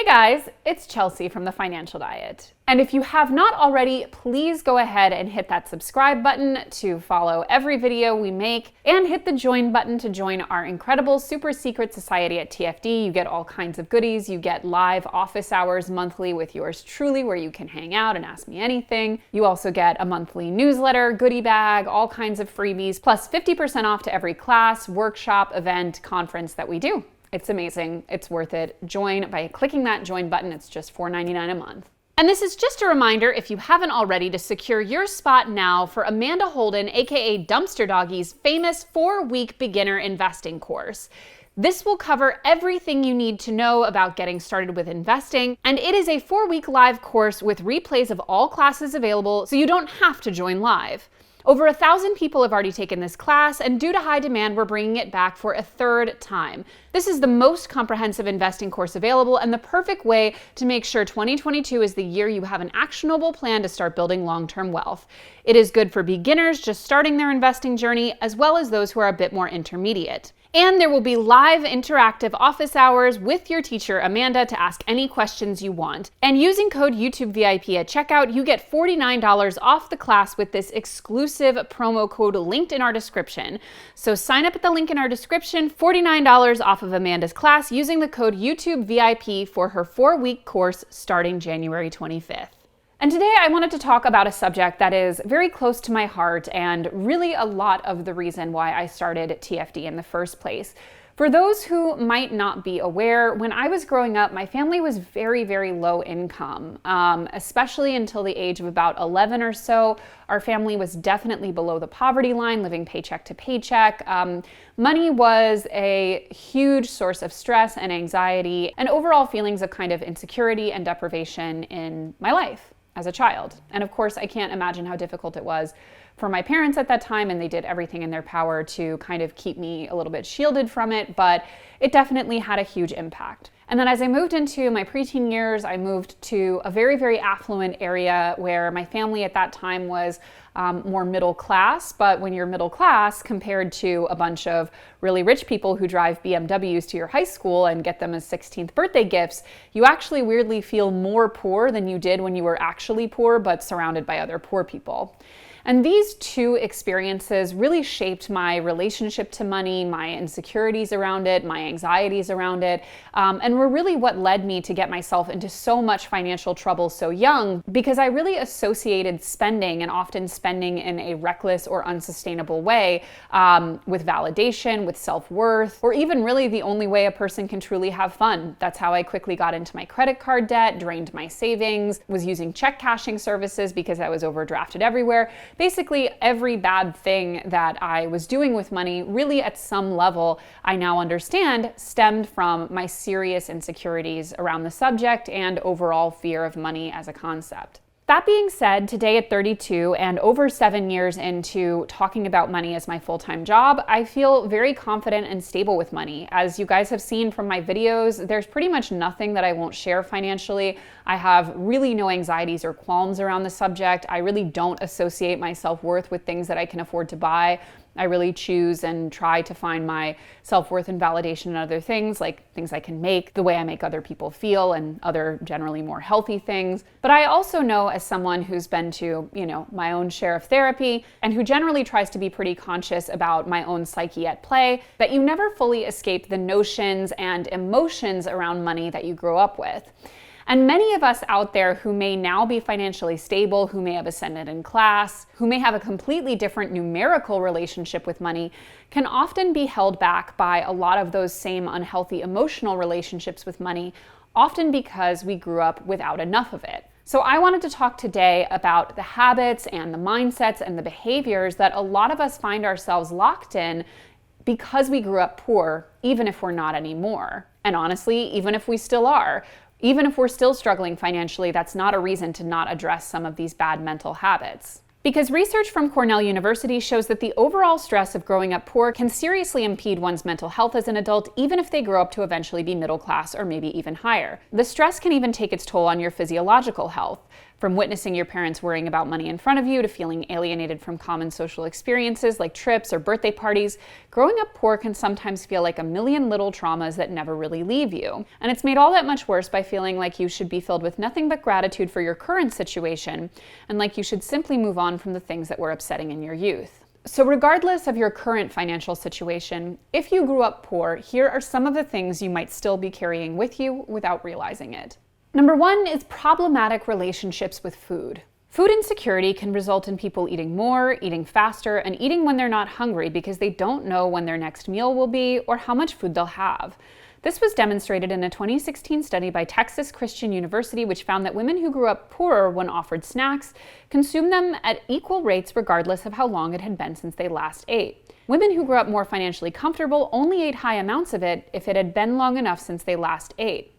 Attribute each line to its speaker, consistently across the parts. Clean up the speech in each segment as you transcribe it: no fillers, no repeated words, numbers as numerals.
Speaker 1: Hey guys, it's Chelsea from The Financial Diet. And if you have not already, please go ahead and hit that subscribe button to follow every video we make and hit the join button to join our incredible super secret society at TFD. You get all kinds of goodies. You get live office hours monthly with yours truly where you can hang out and ask me anything. You also get a monthly newsletter, goodie bag, all kinds of freebies, plus 50% off to every class, workshop, event, conference that we do. It's amazing. It's worth it. Join by clicking that join button. It's just $4.99 a month. And this is just a reminder, if you haven't already, to secure your spot now for Amanda Holden, aka Dumpster Doggy's famous 4-week beginner investing course. This will cover everything you need to know about getting started with investing, and it is a 4-week live course with replays of all classes available, so you don't have to join live. Over 1,000 people have already taken this class, and due to high demand, we're bringing it back for a third time. This is the most comprehensive investing course available and the perfect way to make sure 2022 is the year you have an actionable plan to start building long-term wealth. It is good for beginners just starting their investing journey, as well as those who are a bit more intermediate. And there will be live interactive office hours with your teacher, Amanda, to ask any questions you want. And using code YouTubeVIP at checkout, you get $49 off the class with this exclusive promo code linked in our description. So sign up at the link in our description, $49 off of Amanda's class using the code YouTubeVIP for her 4-week course starting January 25th. And today I wanted to talk about a subject that is very close to my heart and really a lot of the reason why I started TFD in the first place. For those who might not be aware, when I was growing up, my family was very, very low income, especially until the age of about 11 or so. Our family was definitely below the poverty line, living paycheck to paycheck. Money was a huge source of stress and anxiety and overall feelings of kind of insecurity and deprivation in my life as a child. And of course, I can't imagine how difficult it was for my parents at that time, and they did everything in their power to kind of keep me a little bit shielded from it, but it definitely had a huge impact. And then as I moved into my preteen years, I moved to a very, very affluent area where my family at that time was more middle class. But when you're middle class compared to a bunch of really rich people who drive BMWs to your high school and get them as 16th birthday gifts, you actually weirdly feel more poor than you did when you were actually poor, but surrounded by other poor people. And these two experiences really shaped my relationship to money, my insecurities around it, my anxieties around it, and were really what led me to get myself into so much financial trouble so young, because I really associated spending, and often spending in a reckless or unsustainable way, with validation, with self-worth, or even really the only way a person can truly have fun. That's how I quickly got into my credit card debt, drained my savings, was using check cashing services because I was overdrafted everywhere. Basically, every bad thing that I was doing with money, really at some level, I now understand, stemmed from my serious insecurities around the subject and overall fear of money as a concept. That being said, today at 32 and over 7 years into talking about money as my full-time job, I feel very confident and stable with money. As you guys have seen from my videos, there's pretty much nothing that I won't share financially. I have really no anxieties or qualms around the subject. I really don't associate my self-worth with things that I can afford to buy. I really choose and try to find my self-worth and validation in other things, like things I can make, the way I make other people feel, and other generally more healthy things. But I also know, as someone who's been to, my own share of therapy and who generally tries to be pretty conscious about my own psyche at play, that you never fully escape the notions and emotions around money that you grew up with. And many of us out there who may now be financially stable, who may have ascended in class, who may have a completely different numerical relationship with money, can often be held back by a lot of those same unhealthy emotional relationships with money, often because we grew up without enough of it. So I wanted to talk today about the habits and the mindsets and the behaviors that a lot of us find ourselves locked in because we grew up poor, even if we're not anymore. And honestly, even if we still are. Even if we're still struggling financially, that's not a reason to not address some of these bad mental habits. Because research from Cornell University shows that the overall stress of growing up poor can seriously impede one's mental health as an adult, even if they grow up to eventually be middle class or maybe even higher. The stress can even take its toll on your physiological health. From witnessing your parents worrying about money in front of you to feeling alienated from common social experiences like trips or birthday parties, growing up poor can sometimes feel like a million little traumas that never really leave you. And it's made all that much worse by feeling like you should be filled with nothing but gratitude for your current situation, and like you should simply move on from the things that were upsetting in your youth. So regardless of your current financial situation, if you grew up poor, here are some of the things you might still be carrying with you without realizing it. Number 1 is problematic relationships with food. Food insecurity can result in people eating more, eating faster, and eating when they're not hungry because they don't know when their next meal will be or how much food they'll have. This was demonstrated in a 2016 study by Texas Christian University, which found that women who grew up poorer when offered snacks consumed them at equal rates regardless of how long it had been since they last ate. Women who grew up more financially comfortable only ate high amounts of it if it had been long enough since they last ate.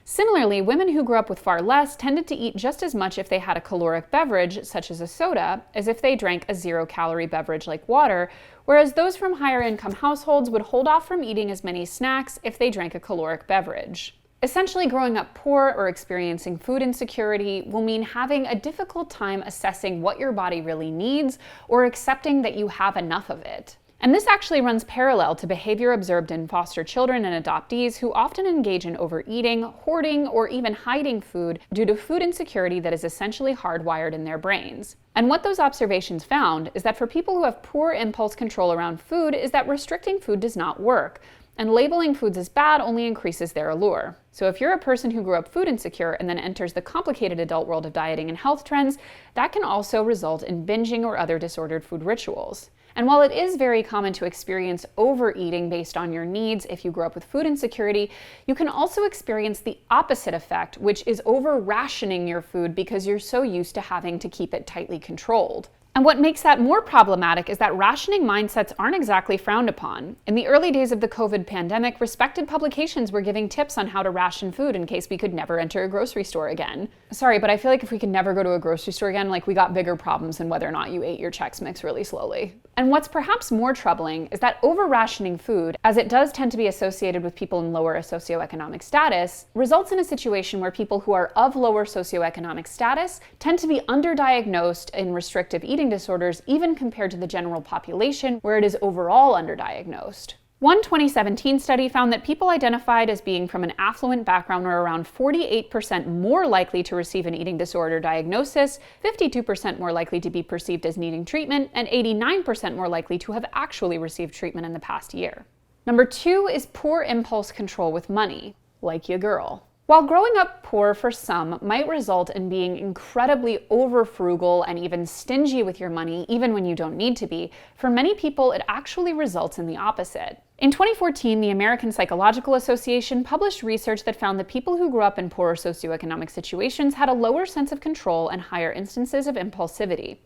Speaker 1: Similarly, women who grew up with far less tended to eat just as much if they had a caloric beverage, such as a soda, as if they drank a zero-calorie beverage like water, whereas those from higher income households would hold off from eating as many snacks if they drank a caloric beverage. Essentially, growing up poor or experiencing food insecurity will mean having a difficult time assessing what your body really needs or accepting that you have enough of it. And this actually runs parallel to behavior observed in foster children and adoptees who often engage in overeating, hoarding, or even hiding food due to food insecurity that is essentially hardwired in their brains. And what those observations found is that for people who have poor impulse control around food is that restricting food does not work, and labeling foods as bad only increases their allure. So if you're a person who grew up food insecure and then enters the complicated adult world of dieting and health trends, that can also result in binging or other disordered food rituals. And while it is very common to experience overeating based on your needs if you grow up with food insecurity, you can also experience the opposite effect, which is over-rationing your food because you're so used to having to keep it tightly controlled. And what makes that more problematic is that rationing mindsets aren't exactly frowned upon. In the early days of the COVID pandemic, respected publications were giving tips on how to ration food in case we could never enter a grocery store again. Sorry, but I feel like if we could never go to a grocery store again, we got bigger problems than whether or not you ate your Chex Mix really slowly. And what's perhaps more troubling is that over-rationing food, as it does tend to be associated with people in lower socioeconomic status, results in a situation where people who are of lower socioeconomic status tend to be underdiagnosed in restrictive eating disorders even compared to the general population where it is overall underdiagnosed. One 2017 study found that people identified as being from an affluent background were around 48% more likely to receive an eating disorder diagnosis, 52% more likely to be perceived as needing treatment, and 89% more likely to have actually received treatment in the past year. Number 2 is poor impulse control with money, like your girl. While growing up poor for some might result in being incredibly over-frugal and even stingy with your money, even when you don't need to be, for many people it actually results in the opposite. In 2014, the American Psychological Association published research that found that people who grew up in poorer socioeconomic situations had a lower sense of control and higher instances of impulsivity.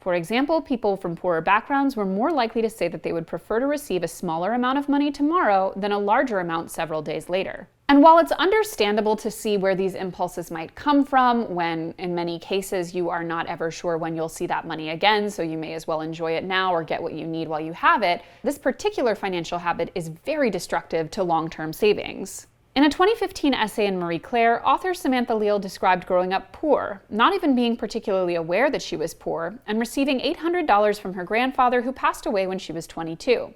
Speaker 1: For example, people from poorer backgrounds were more likely to say that they would prefer to receive a smaller amount of money tomorrow than a larger amount several days later. And while it's understandable to see where these impulses might come from, when in many cases you are not ever sure when you'll see that money again, so you may as well enjoy it now or get what you need while you have it, this particular financial habit is very destructive to long-term savings. In a 2015 essay in Marie Claire, author Samantha Leal described growing up poor, not even being particularly aware that she was poor, and receiving $800 from her grandfather who passed away when she was 22.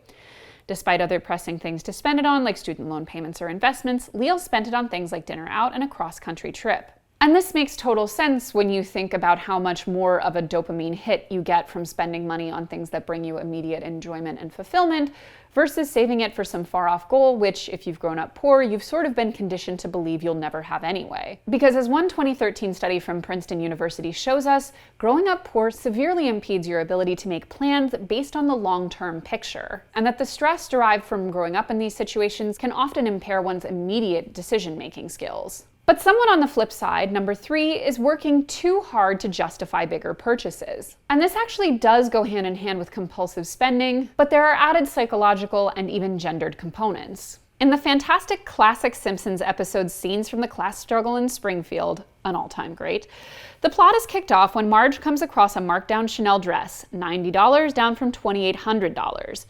Speaker 1: Despite other pressing things to spend it on, like student loan payments or investments, Leal spent it on things like dinner out and a cross-country trip. And this makes total sense when you think about how much more of a dopamine hit you get from spending money on things that bring you immediate enjoyment and fulfillment versus saving it for some far-off goal, which, if you've grown up poor, you've sort of been conditioned to believe you'll never have anyway. Because as one 2013 study from Princeton University shows us, growing up poor severely impedes your ability to make plans based on the long-term picture, and that the stress derived from growing up in these situations can often impair one's immediate decision-making skills. But somewhat on the flip side, number 3 is working too hard to justify bigger purchases. And this actually does go hand in hand with compulsive spending, but there are added psychological and even gendered components. In the fantastic classic Simpsons episode Scenes from the Class Struggle in Springfield, an all-time great, the plot is kicked off when Marge comes across a marked-down Chanel dress, $90 down from $2,800.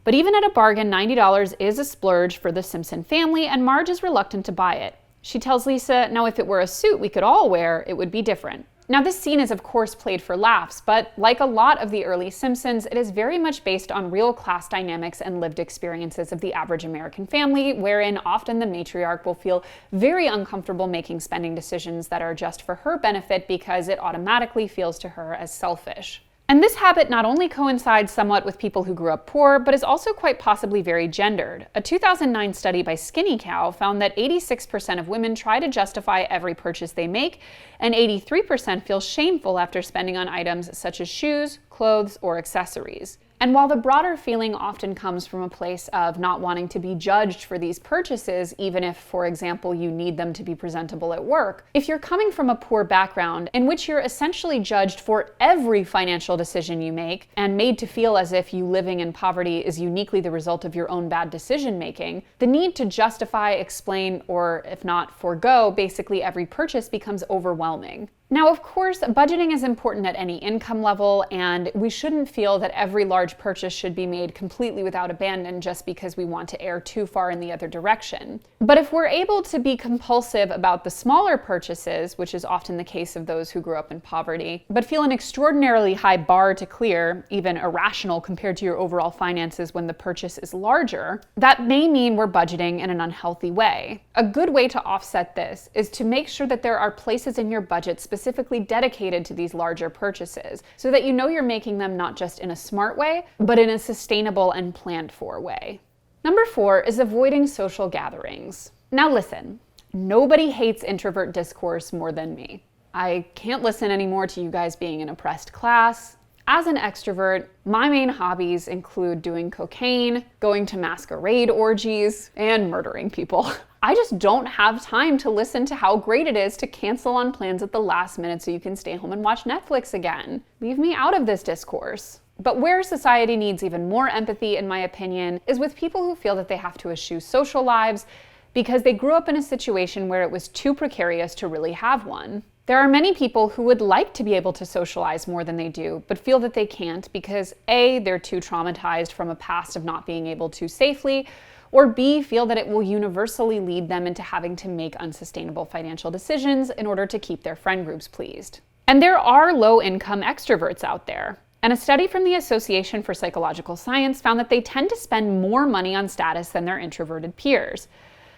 Speaker 1: But even at a bargain, $90 is a splurge for the Simpson family, and Marge is reluctant to buy it. She tells Lisa, now if it were a suit we could all wear, it would be different. Now, this scene is of course played for laughs, but like a lot of the early Simpsons, it is very much based on real class dynamics and lived experiences of the average American family, wherein often the matriarch will feel very uncomfortable making spending decisions that are just for her benefit because it automatically feels to her as selfish. And this habit not only coincides somewhat with people who grew up poor, but is also quite possibly very gendered. A 2009 study by Skinny Cow found that 86% of women try to justify every purchase they make, and 83% feel shameful after spending on items such as shoes, clothes, or accessories. And while the broader feeling often comes from a place of not wanting to be judged for these purchases, even if, for example, you need them to be presentable at work, if you're coming from a poor background in which you're essentially judged for every financial decision you make and made to feel as if you living in poverty is uniquely the result of your own bad decision making, the need to justify, explain, or if not forego basically every purchase becomes overwhelming. Now, of course, budgeting is important at any income level, and we shouldn't feel that every large purchase should be made completely without abandon just because we want to err too far in the other direction. But if we're able to be compulsive about the smaller purchases, which is often the case of those who grew up in poverty, but feel an extraordinarily high bar to clear, even irrational compared to your overall finances when the purchase is larger, that may mean we're budgeting in an unhealthy way. A good way to offset this is to make sure that there are places in your budget specifically dedicated to these larger purchases, so that you know you're making them not just in a smart way, but in a sustainable and planned for way. Number 4 is avoiding social gatherings. Now listen, nobody hates introvert discourse more than me. I can't listen anymore to you guys being an oppressed class. As an extrovert, my main hobbies include doing cocaine, going to masquerade orgies, and murdering people. I just don't have time to listen to how great it is to cancel on plans at the last minute so you can stay home and watch Netflix again. Leave me out of this discourse. But where society needs even more empathy, in my opinion, is with people who feel that they have to eschew social lives because they grew up in a situation where it was too precarious to really have one. There are many people who would like to be able to socialize more than they do, but feel that they can't because A, they're too traumatized from a past of not being able to safely, or B, feel that it will universally lead them into having to make unsustainable financial decisions in order to keep their friend groups pleased. And there are low-income extroverts out there. And a study from the Association for Psychological Science found that they tend to spend more money on status than their introverted peers.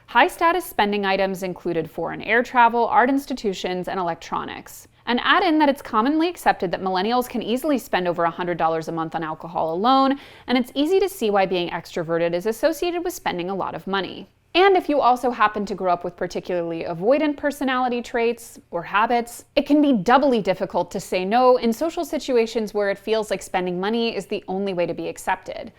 Speaker 1: High-status spending items included foreign air travel, art institutions, and electronics. And add in that it's commonly accepted that millennials can easily spend over $100 a month on alcohol alone, and it's easy to see why being extroverted is associated with spending a lot of money. And if you also happen to grow up with particularly avoidant personality traits or habits, it can be doubly difficult to say no in social situations where it feels like spending money is the only way to be accepted.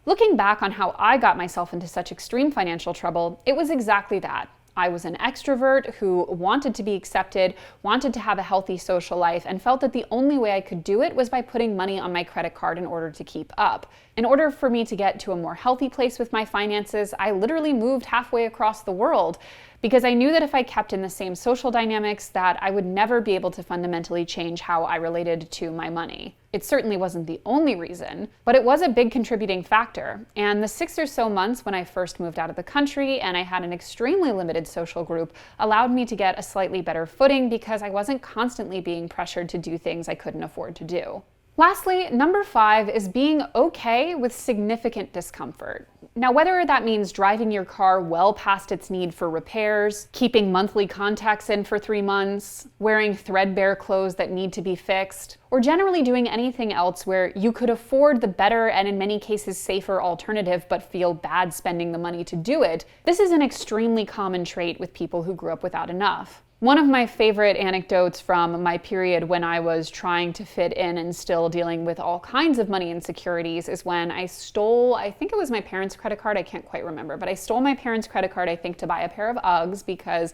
Speaker 1: Looking back on how I got myself into such extreme financial trouble, it was exactly that. I was an extrovert who wanted to be accepted, wanted to have a healthy social life, and felt that the only way I could do it was by putting money on my credit card in order to keep up. In order for me to get to a more healthy place with my finances, I literally moved halfway across the world because I knew that if I kept in the same social dynamics that I would never be able to fundamentally change how I related to my money. It certainly wasn't the only reason, but it was a big contributing factor. And the 6 or so months when I first moved out of the country and I had an extremely limited social group allowed me to get a slightly better footing because I wasn't constantly being pressured to do things I couldn't afford to do. Lastly, number 5 is being okay with significant discomfort. Now, whether that means driving your car well past its need for repairs, keeping monthly contacts in for 3 months, wearing threadbare clothes that need to be fixed, or generally doing anything else where you could afford the better and in many cases safer alternative but feel bad spending the money to do it, this is an extremely common trait with people who grew up without enough. One of my favorite anecdotes from my period when I was trying to fit in and still dealing with all kinds of money insecurities is when I stole, I think it was my parents' credit card, I can't quite remember, but I stole my parents' credit card, I think, to buy a pair of Uggs because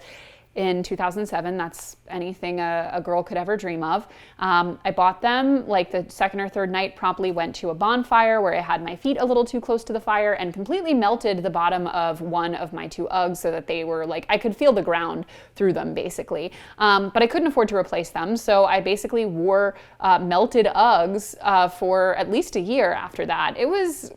Speaker 1: in 2007, that's anything a girl could ever dream of. I bought them like the second or third night, promptly went to a bonfire where I had my feet a little too close to the fire and completely melted the bottom of one of my 2 Uggs so that they were like, I could feel the ground through them basically. But I couldn't afford to replace them. So I basically wore melted Uggs for at least a year after that. It was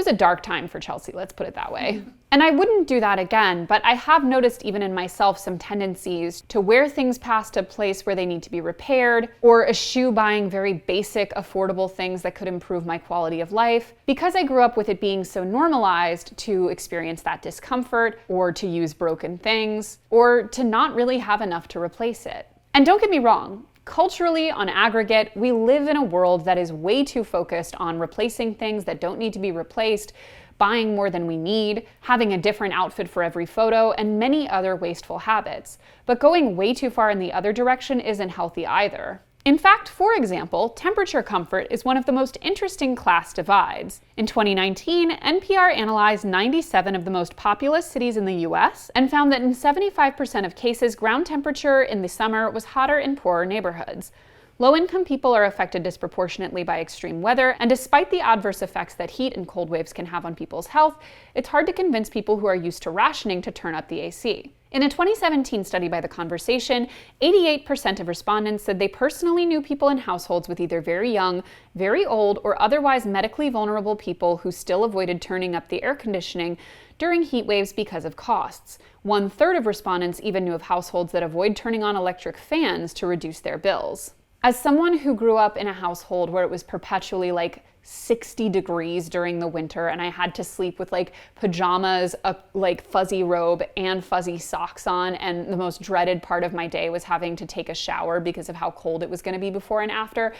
Speaker 1: a dark time for Chelsea, let's put it that way. And I wouldn't do that again, but I have noticed even in myself some tendencies to wear things past a place where they need to be repaired, or eschew buying very basic, affordable things that could improve my quality of life, because I grew up with it being so normalized to experience that discomfort, or to use broken things, or to not really have enough to replace it. And don't get me wrong, culturally, on aggregate, we live in a world that is way too focused on replacing things that don't need to be replaced, buying more than we need, having a different outfit for every photo, and many other wasteful habits. But going way too far in the other direction isn't healthy either. In fact, for example, temperature comfort is one of the most interesting class divides. In 2019, NPR analyzed 97 of the most populous cities in the US and found that in 75% of cases, ground temperature in the summer was hotter in poorer neighborhoods. Low-income people are affected disproportionately by extreme weather, and despite the adverse effects that heat and cold waves can have on people's health, it's hard to convince people who are used to rationing to turn up the AC. In a 2017 study by The Conversation, 88% of respondents said they personally knew people in households with either very young, very old, or otherwise medically vulnerable people who still avoided turning up the air conditioning during heat waves because of costs. 1/3 of respondents even knew of households that avoid turning on electric fans to reduce their bills. As someone who grew up in a household where it was perpetually like 60 degrees during the winter and I had to sleep with like pajamas, a like fuzzy robe, and fuzzy socks on, and the most dreaded part of my day was having to take a shower because of how cold it was going to be before and after,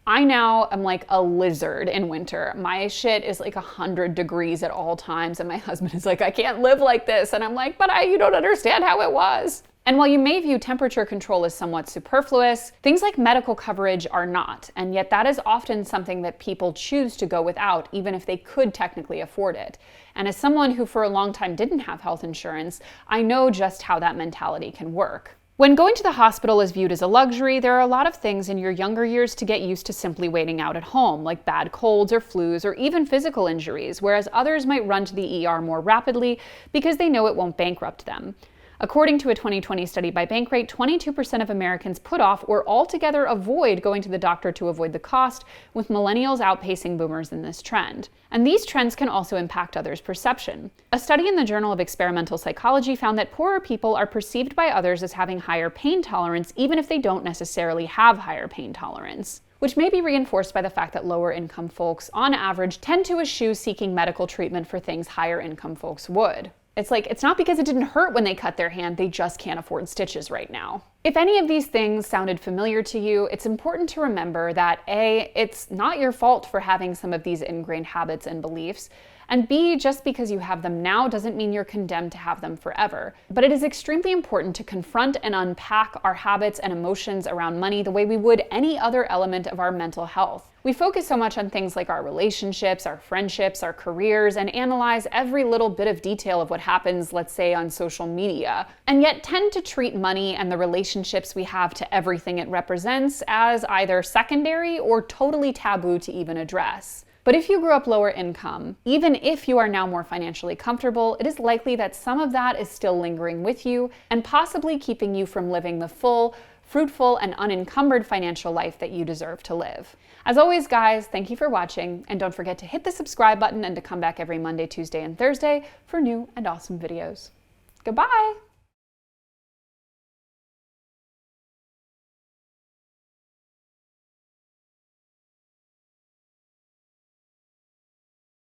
Speaker 1: I now am like a lizard in winter. My shit is like 100 degrees at all times, and my husband is like, I can't live like this. And I'm like, but you don't understand how it was. And while you may view temperature control as somewhat superfluous, things like medical coverage are not, and yet that is often something that people choose to go without, even if they could technically afford it. And as someone who for a long time didn't have health insurance, I know just how that mentality can work. When going to the hospital is viewed as a luxury, there are a lot of things in your younger years to get used to simply waiting out at home, like bad colds or flus or even physical injuries, whereas others might run to the ER more rapidly because they know it won't bankrupt them. According to a 2020 study by Bankrate, 22% of Americans put off or altogether avoid going to the doctor to avoid the cost, with millennials outpacing boomers in this trend. And these trends can also impact others' perception. A study in the Journal of Experimental Psychology found that poorer people are perceived by others as having higher pain tolerance, even if they don't necessarily have higher pain tolerance, which may be reinforced by the fact that lower income folks, on average, tend to eschew seeking medical treatment for things higher income folks would. It's like, it's not because it didn't hurt when they cut their hand, they just can't afford stitches right now. If any of these things sounded familiar to you, it's important to remember that A, it's not your fault for having some of these ingrained habits and beliefs, and B, just because you have them now doesn't mean you're condemned to have them forever. But it is extremely important to confront and unpack our habits and emotions around money the way we would any other element of our mental health. We focus so much on things like our relationships, our friendships, our careers, and analyze every little bit of detail of what happens, let's say, on social media, and yet tend to treat money and the relationships we have to everything it represents as either secondary or totally taboo to even address. But if you grew up lower income, even if you are now more financially comfortable, it is likely that some of that is still lingering with you and possibly keeping you from living the full, fruitful, and unencumbered financial life that you deserve to live. As always, guys, thank you for watching, and don't forget to hit the subscribe button and to come back every Monday, Tuesday, and Thursday for new and awesome videos. Goodbye!